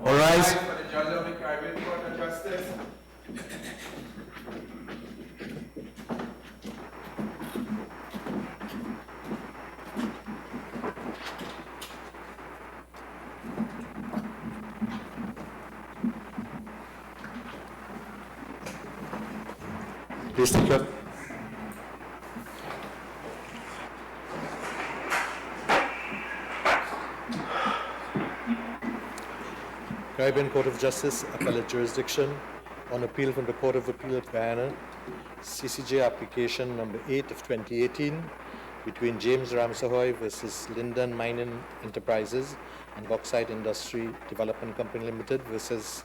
All rise. For the judge of the Caribbean Court of Justice. Please take your. Caribbean Court of Justice, Appellate Jurisdiction, on appeal from the Court of Appeal of Guyana, CCJ application number 8 of 2018, between James Ramsahoye versus Linden Mining Enterprises and Bauxite Industry Development Company Limited versus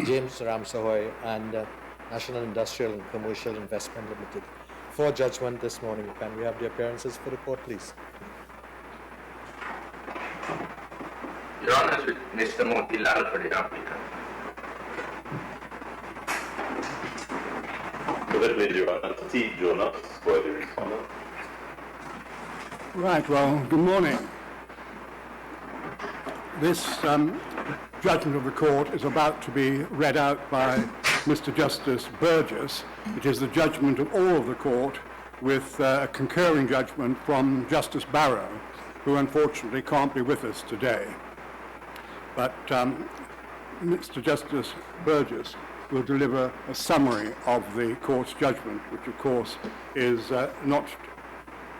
James Ramsahoye and National Industrial and Commercial Investment Limited. For judgment this morning, can we have the appearances for the court, please? Your Honor, with Mr. Motilal for the applicant. With me, Your Honor, T. Jonas for the respondent. Right, well, good morning. This judgment of the court is about to be read out by Mr. Justice Burgess. It is the judgment of all of the court with a concurring judgment from Justice Barrow, who unfortunately can't be with us today. But Mr. Justice Burgess will deliver a summary of the court's judgment, which of course is not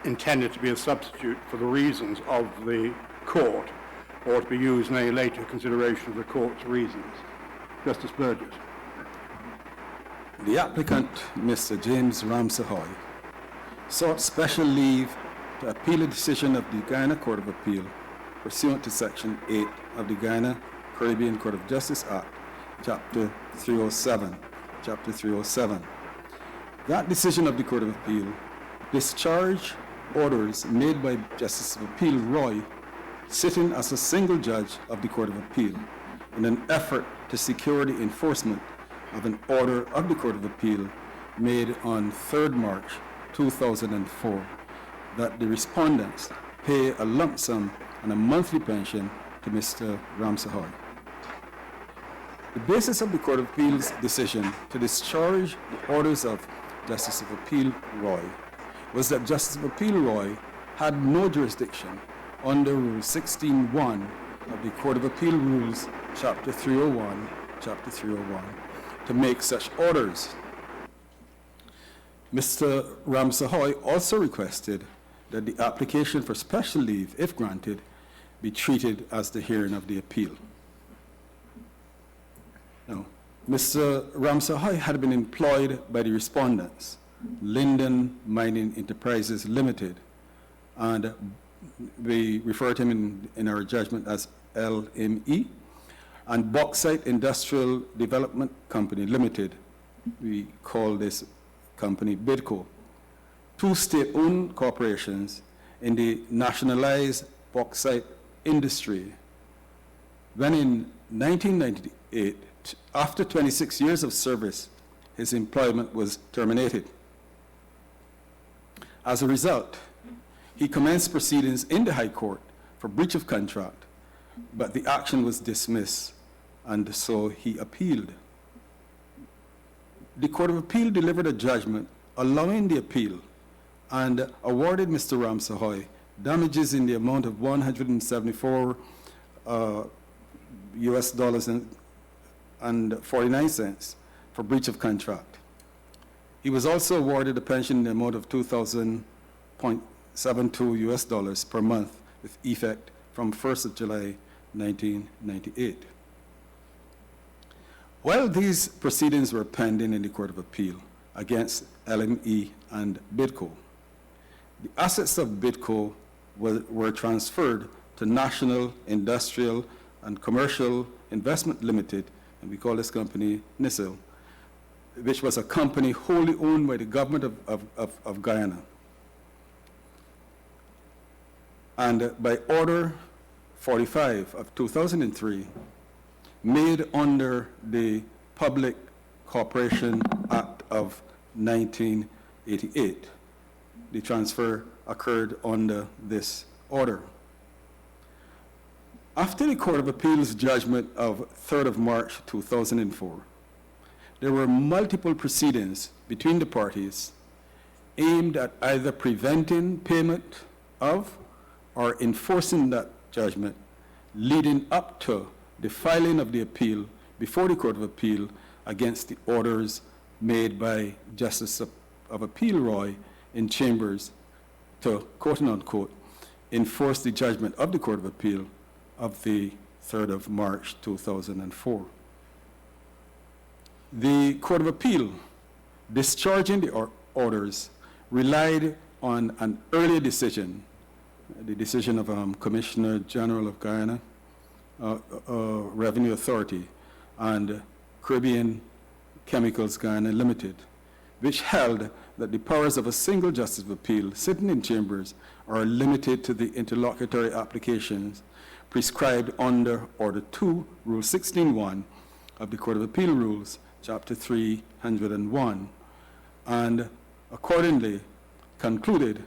intended to be a substitute for the reasons of the court or to be used in any later consideration of the court's reasons. Justice Burgess. The applicant, Mr. James Ramsahoye, sought special leave to appeal a decision of the Guyana Court of Appeal pursuant to Section 8 of the Guyana Caribbean Court of Justice Act, Chapter 307. That decision of the Court of Appeal discharged orders made by Justice of Appeal Roy, sitting as a single judge of the Court of Appeal, in an effort to secure the enforcement of an order of the Court of Appeal made on 3rd March 2004 that the respondents pay a lump sum and a monthly pension to Mr. Ramsahoye. The basis of the Court of Appeal's decision to discharge the orders of Justice of Appeal Roy was that Justice of Appeal Roy had no jurisdiction under Rule 16.1 of the Court of Appeal Rules, Chapter 301, to make such orders. Mr. Ramsahoye also requested that the application for special leave, if granted, be treated as the hearing of the appeal. Now, Mr. Ramsahoye had been employed by the respondents, Linden Mining Enterprises Limited, and we refer to him in our judgment as LME, and Bauxite Industrial Development Company Limited, we call this company BIDCO, two state-owned corporations in the nationalized bauxite industry. When in 1998, after 26 years of service, his employment was terminated. As a result, he commenced proceedings in the High Court for breach of contract, but the action was dismissed, and so he appealed. The Court of Appeal delivered a judgment allowing the appeal and awarded Mr. Ramsahoye damages in the amount of $174 US dollars and 49 cents for breach of contract. He was also awarded a pension in the amount of $2,000.72 US dollars per month with effect from 1st of July 1998. While these proceedings were pending in the Court of Appeal against LME and BIDCO, the assets of BIDCO were transferred to National Industrial and Commercial Investment Limited, and we call this company NISIL, which was a company wholly owned by the government of Guyana. And by Order 45 of 2003, made under the Public Corporation Act of 1988, the transfer occurred under this order. After the Court of Appeals judgment of 3rd of March 2004, there were multiple proceedings between the parties aimed at either preventing payment of or enforcing that judgment, leading up to the filing of the appeal before the Court of Appeal against the orders made by Justice of Appeal Roy in chambers to, quote unquote, enforce the judgment of the Court of Appeal of the 3rd of March 2004. The Court of Appeal, discharging the orders, relied on an earlier decision, the decision of Commissioner General of Guyana, Revenue Authority, and Caribbean Chemicals Guyana Limited, which held that the powers of a single Justice of Appeal sitting in chambers are limited to the interlocutory applications prescribed under Order 2, Rule 16.1 of the Court of Appeal Rules, Chapter 301, and accordingly concluded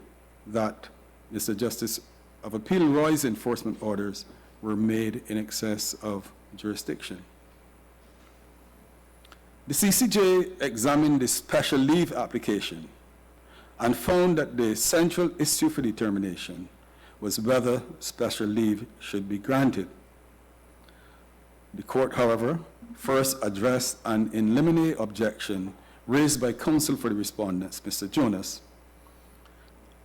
that Mr. Justice of Appeal Roy's enforcement orders were made in excess of jurisdiction. The CCJ examined the special leave application and found that the central issue for determination was whether special leave should be granted. The court, however, first addressed an in limine objection raised by counsel for the respondents, Mr. Jonas,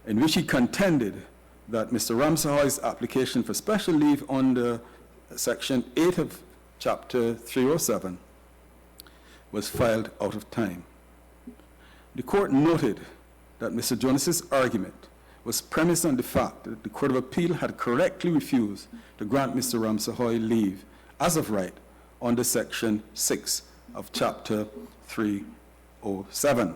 in which he contended that Mr. Ramsahoye's application for special leave under Section 8 of Chapter 307 was filed out of time. The court noted that Mr. Jonas's argument was premised on the fact that the Court of Appeal had correctly refused to grant Mr. Ramsahoye leave as of right under Section 6 of Chapter 307.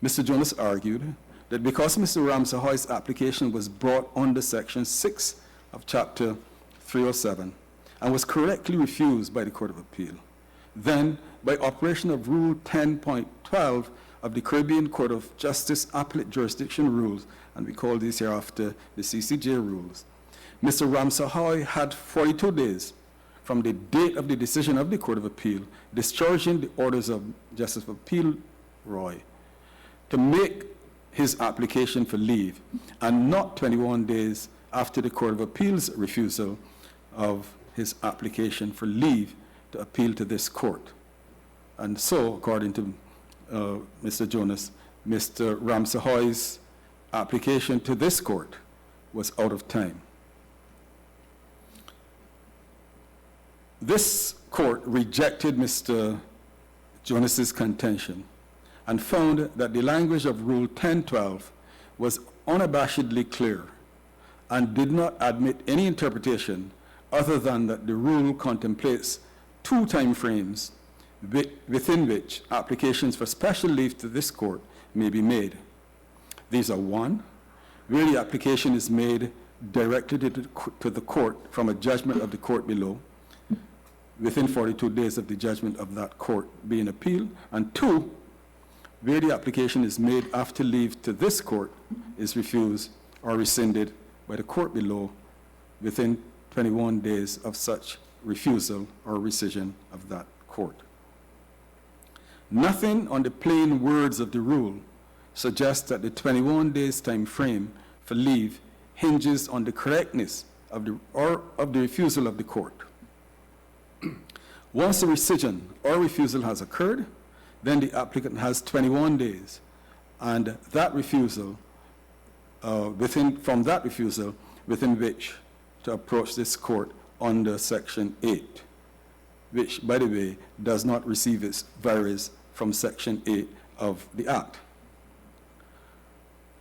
Mr. Jonas argued that because Mr. Ramsahoye's application was brought under Section 6 of Chapter 307 and was correctly refused by the Court of Appeal, then, by operation of Rule 10.12 of the Caribbean Court of Justice Appellate Jurisdiction Rules, and we call these hereafter the CCJ rules, Mr. Ramsahoye had 42 days from the date of the decision of the Court of Appeal discharging the orders of Justice of Appeal Roy to make his application for leave, and not 21 days after the Court of Appeal's refusal of his application for leave to appeal to this court. And so, according to Mr. Jonas, Mr. Ramsahoye's application to this court was out of time. This court rejected Mr. Jonas's contention and found that the language of Rule 10.12 was unabashedly clear and did not admit any interpretation other than that the rule contemplates two time frames within which applications for special leave to this court may be made. These are: one, where the application is made directly to the court from a judgment of the court below, within 42 days of the judgment of that court being appealed, and two, where the application is made after leave to this court is refused or rescinded by the court below within 21 days of such refusal or rescission of that court. Nothing on the plain words of the rule suggests that the 21 days time frame for leave hinges on the correctness of the refusal of the court. Once a rescission or refusal has occurred, then the applicant has 21 days, and that refusal, from that refusal, within which to approach this court under Section 8, which, by the way, does not receive its varies from Section 8 of the Act.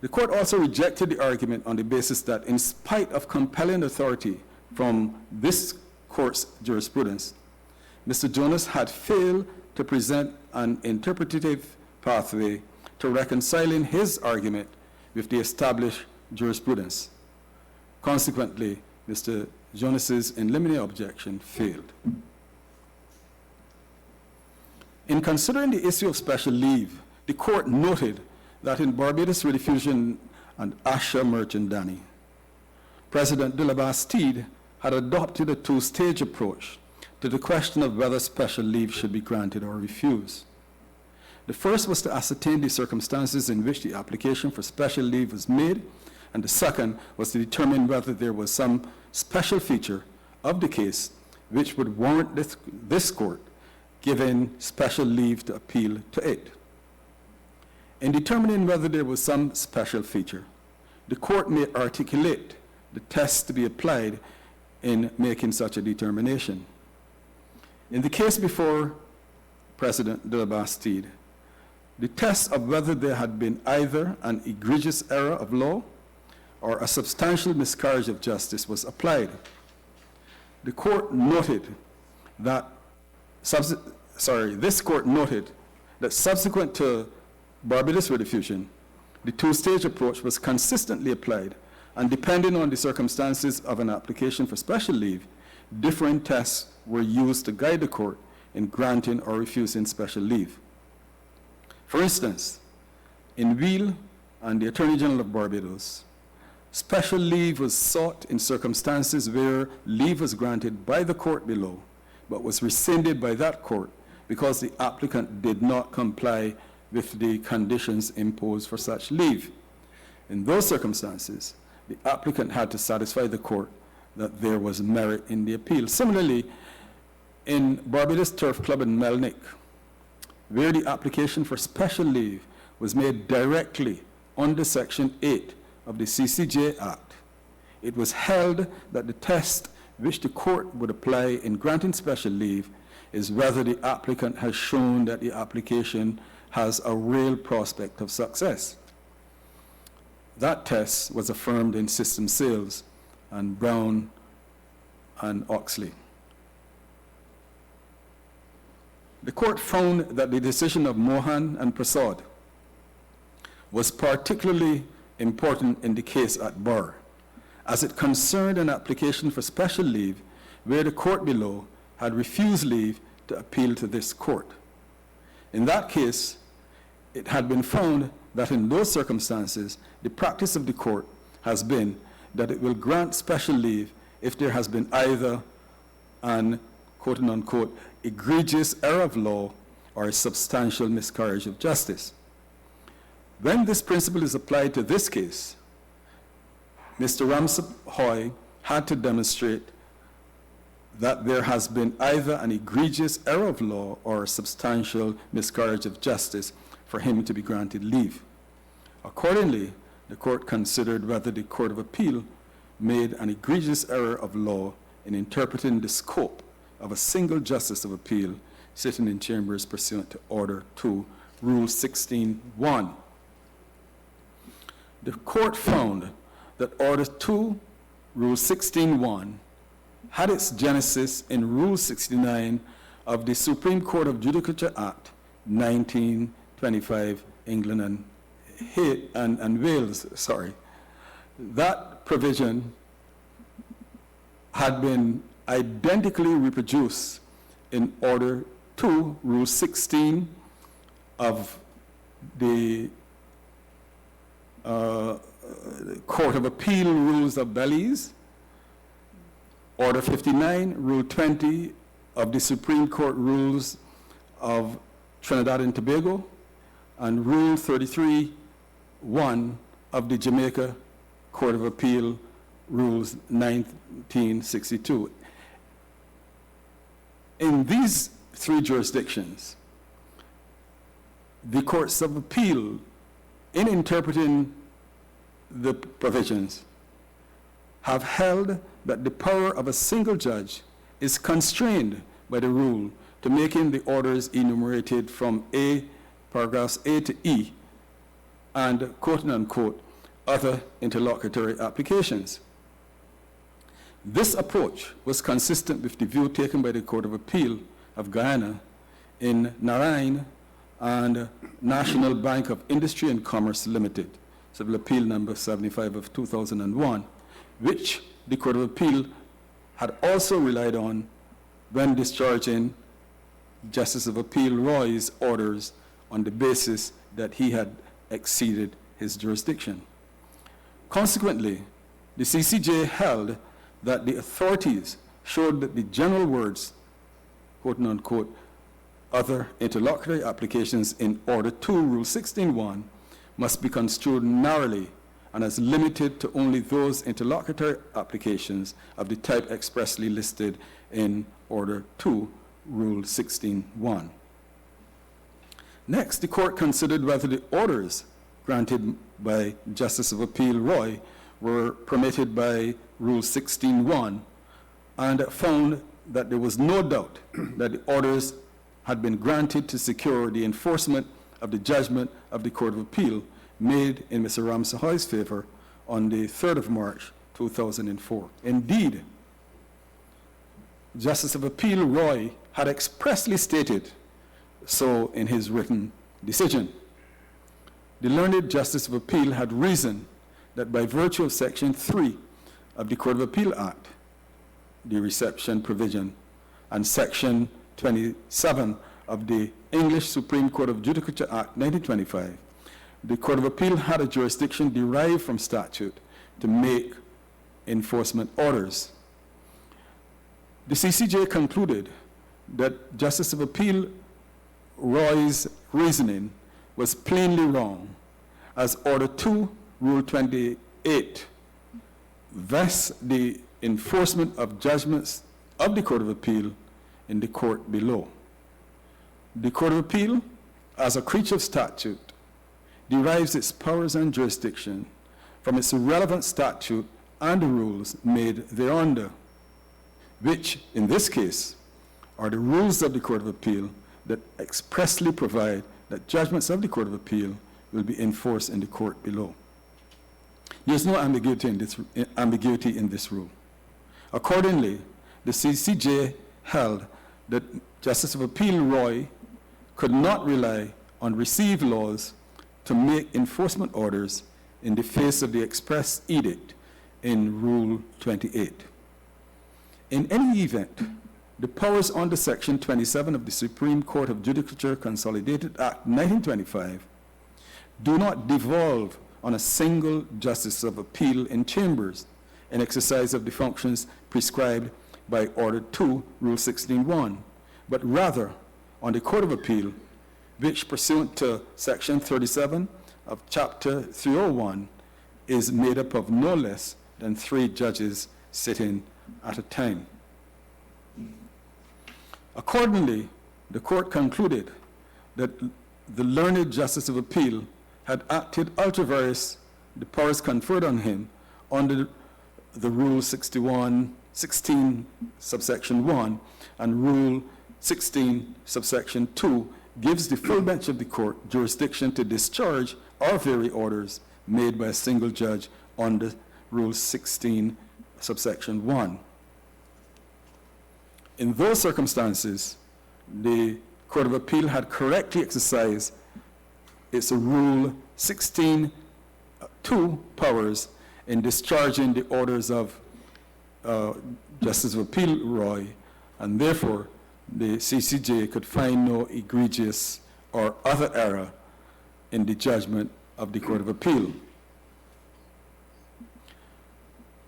The court also rejected the argument on the basis that, in spite of compelling authority from this court's jurisprudence, Mr. Jonas had failed to present an interpretative pathway to reconciling his argument with the established jurisprudence. Consequently, Mr. Jonas's in limine objection failed. In considering the issue of special leave, the court noted that in Barbados Rediffusion and Asha Merchandani, President de la Bastide had adopted a two-stage approach to the question of whether special leave should be granted or refused. The first was to ascertain the circumstances in which the application for special leave was made, and the second was to determine whether there was some special feature of the case which would warrant this court giving special leave to appeal to it. In determining whether there was some special feature, the court may articulate the test to be applied in making such a determination. In the case before President de la Bastide, the test of whether there had been either an egregious error of law or a substantial miscarriage of justice was applied. The court noted that, this court noted that subsequent to Barbados rediffusion, the two-stage approach was consistently applied, and depending on the circumstances of an application for special leave, different tests were used to guide the court in granting or refusing special leave. For instance, in Wheel and the Attorney General of Barbados, special leave was sought in circumstances where leave was granted by the court below, but was rescinded by that court because the applicant did not comply with the conditions imposed for such leave. In those circumstances, the applicant had to satisfy the court that there was merit in the appeal. Similarly, in Barbados Turf Club in Melnick, where the application for special leave was made directly under Section 8 of the CCJ Act, it was held that the test which the court would apply in granting special leave is whether the applicant has shown that the application has a real prospect of success. That test was affirmed in System Sales and Brown and Oxley. The court found that the decision of Mohan and Prasad was particularly important in the case at bar, as it concerned an application for special leave where the court below had refused leave to appeal to this court. In that case, it had been found that in those circumstances, the practice of the court has been that it will grant special leave if there has been either an quote-unquote egregious error of law or a substantial miscarriage of justice. When this principle is applied to this case, Mr. Ramsahoye had to demonstrate that there has been either an egregious error of law or a substantial miscarriage of justice for him to be granted leave. Accordingly, the court considered whether the Court of Appeal made an egregious error of law in interpreting the scope of a single justice of appeal sitting in chambers pursuant to Order 2, Rule 16.1. The court found that Order 2, Rule 16.1 had its genesis in Rule 69 of the Supreme Court of Judicature Act 1925, England and Wales. That provision had been identically reproduced in Order 2, Rule 16 of the Court of Appeal Rules of Belize, Order 59, Rule 20 of the Supreme Court Rules of Trinidad and Tobago, and Rule 33.1 of the Jamaica Court of Appeal Rules 1962. In these three jurisdictions, the courts of appeal, in interpreting the provisions, have held that the power of a single judge is constrained by the rule to making the orders enumerated from paragraphs A to E, and quote-unquote other interlocutory applications. This approach was consistent with the view taken by the Court of Appeal of Guyana in Narayan and National Bank of Industry and Commerce Limited, Civil Appeal number 75 of 2001, which the Court of Appeal had also relied on when discharging Justice of Appeal Roy's orders on the basis that he had exceeded his jurisdiction. Consequently, the CCJ held that the authorities showed that the general words, quote unquote, other interlocutory applications in Order 2, Rule 16.1 must be construed narrowly and as limited to only those interlocutory applications of the type expressly listed in Order 2, Rule 16.1. Next, the court considered whether the orders granted by Justice of Appeal Roy were permitted by Rule 16.1 and found that there was no doubt that the orders had been granted to secure the enforcement of the judgment of the Court of Appeal made in Mr. Ramsahoye's favor on the 3rd of March, 2004. Indeed, Justice of Appeal Roy had expressly stated so in his written decision. The learned Justice of Appeal had reasoned that by virtue of Section 3 of the Court of Appeal Act, the reception provision, and Section 27 of the English Supreme Court of Judicature Act 1925, the Court of Appeal had a jurisdiction derived from statute to make enforcement orders. The CCJ concluded that Justice of Appeal Roy's reasoning was plainly wrong, as Order 2, Rule 28, vests the enforcement of judgments of the Court of Appeal in the court below. The Court of Appeal, as a creature of statute, derives its powers and jurisdiction from its relevant statute and the rules made thereunder, which, in this case, are the rules of the Court of Appeal that expressly provide that judgments of the Court of Appeal will be enforced in the court below. There is no ambiguity in this rule. Accordingly, the CCJ held that Justice of Appeal Roy could not rely on received laws to make enforcement orders in the face of the express edict in Rule 28. In any event, the powers under Section 27 of the Supreme Court of Judicature Consolidated Act 1925 do not devolve on a single Justice of Appeal in chambers in exercise of the functions prescribed by Order 2, Rule 16.1, but rather on the Court of Appeal, which, pursuant to Section 37 of Chapter 301, is made up of no less than 3 judges sitting at a time. Accordingly, the court concluded that the learned Justice of Appeal had acted ultra vires the powers conferred on him under the Rule 16, subsection 1, and Rule 16, subsection 2, gives the full bench of the court jurisdiction to discharge or vary orders made by a single judge under Rule 16, subsection 1. In those circumstances, the Court of Appeal had correctly exercised its Rule 16.2 powers in discharging the orders of Justice of Appeal Roy, and therefore the CCJ could find no egregious or other error in the judgment of the Court of Appeal.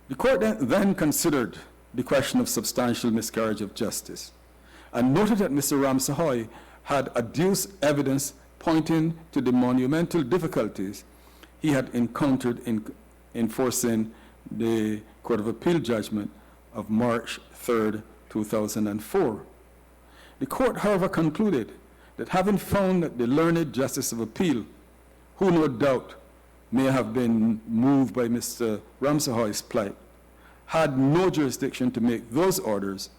The court then considered the question of substantial miscarriage of justice and noted that Mr. Ramsahoye had adduced evidence pointing to the monumental difficulties he had encountered in enforcing the Court of Appeal judgment of March 3rd, 2004. The court, however, concluded that having found that the learned Justice of Appeal, who no doubt may have been moved by Mr. Ramsahoye's plight, had no jurisdiction to make those orders,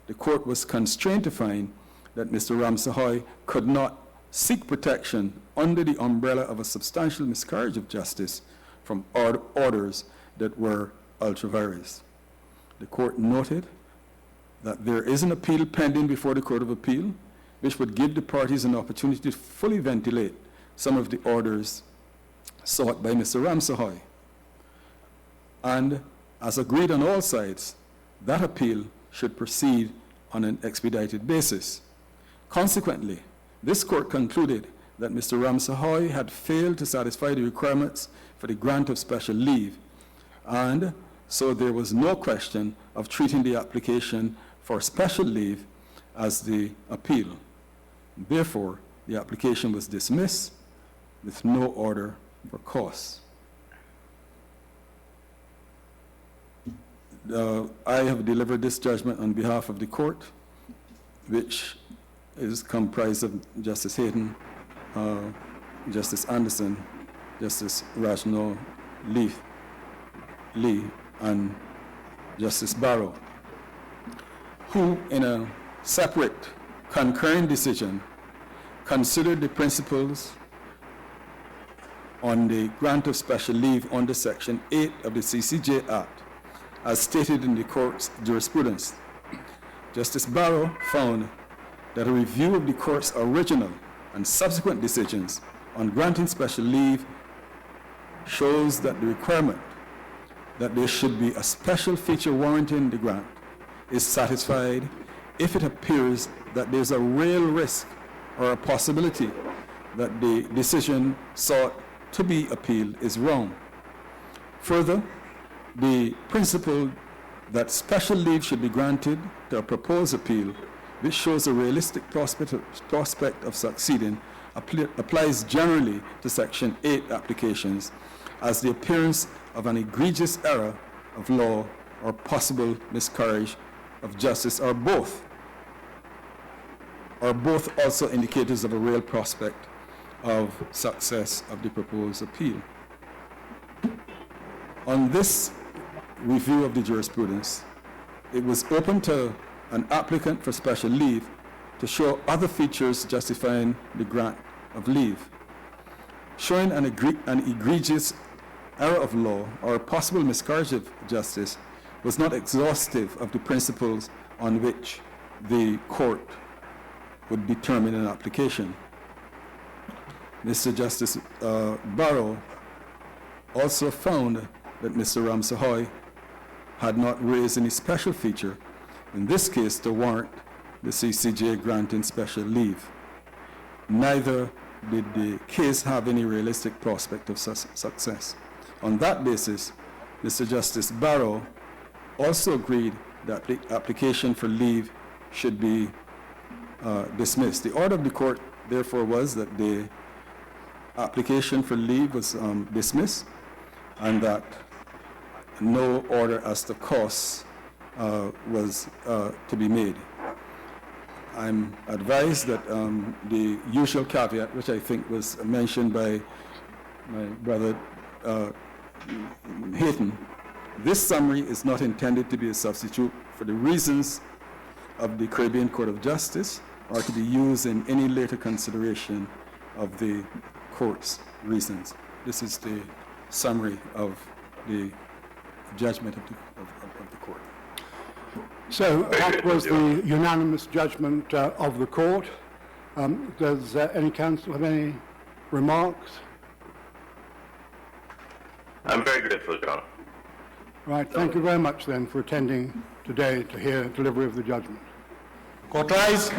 the court was constrained to find that Mr. Ramsahoye could not seek protection under the umbrella of a substantial miscarriage of justice from orders that were ultra vires. The court noted that there is an appeal pending before the Court of Appeal, which would give the parties an opportunity to fully ventilate some of the orders sought by Mr. Ramsahoye. And as agreed on all sides, that appeal should proceed on an expedited basis. Consequently, this court concluded that Mr. Ramsahoye had failed to satisfy the requirements for the grant of special leave, and so there was no question of treating the application for special leave as the appeal. Therefore, the application was dismissed with no order for cause. I have delivered this judgment on behalf of the court, which is comprised of Justice Hayden, Justice Anderson, Justice Rajno Lee, and Justice Barrow, who in a separate concurring decision considered the principles on the grant of special leave under Section 8 of the CCJ Act as stated in the court's jurisprudence. Justice Barrow found that a review of the court's original and subsequent decisions on granting special leave shows that the requirement that there should be a special feature warranting the grant is satisfied if it appears that there's a real risk or a possibility that the decision sought to be appealed is wrong. Further, the principle that special leave should be granted to a proposed appeal, which shows a realistic prospect of succeeding, applies generally to Section 8 applications as the appearance of an egregious error of law or possible miscarriage of justice are both also indicators of a real prospect of success of the proposed appeal. On this review of the jurisprudence, it was open to an applicant for special leave to show other features justifying the grant of leave. Showing an egregious error of law or a possible miscarriage of justice was not exhaustive of the principles on which the court would determine an application. Mr. Justice Barrow also found that Mr. Ramsahoye had not raised any special feature, in this case to warrant the CCJ granting special leave. Neither did the case have any realistic prospect of success. On that basis, Mr. Justice Barrow also agreed that the application for leave should be dismissed. The order of the court, therefore, was that the application for leave was dismissed and that no order as to costs was to be made. I'm advised that the usual caveat, which I think was mentioned by my brother Hayden, this summary is not intended to be a substitute for the reasons of the Caribbean Court of Justice or to be used in any later consideration of the court's reasons. This is the summary of the judgment of the court. So that was the unanimous judgment of the court. Does any counsel have any remarks? I'm very grateful, John. Right, thank you very much then for attending today to hear delivery of the judgment. Court rise.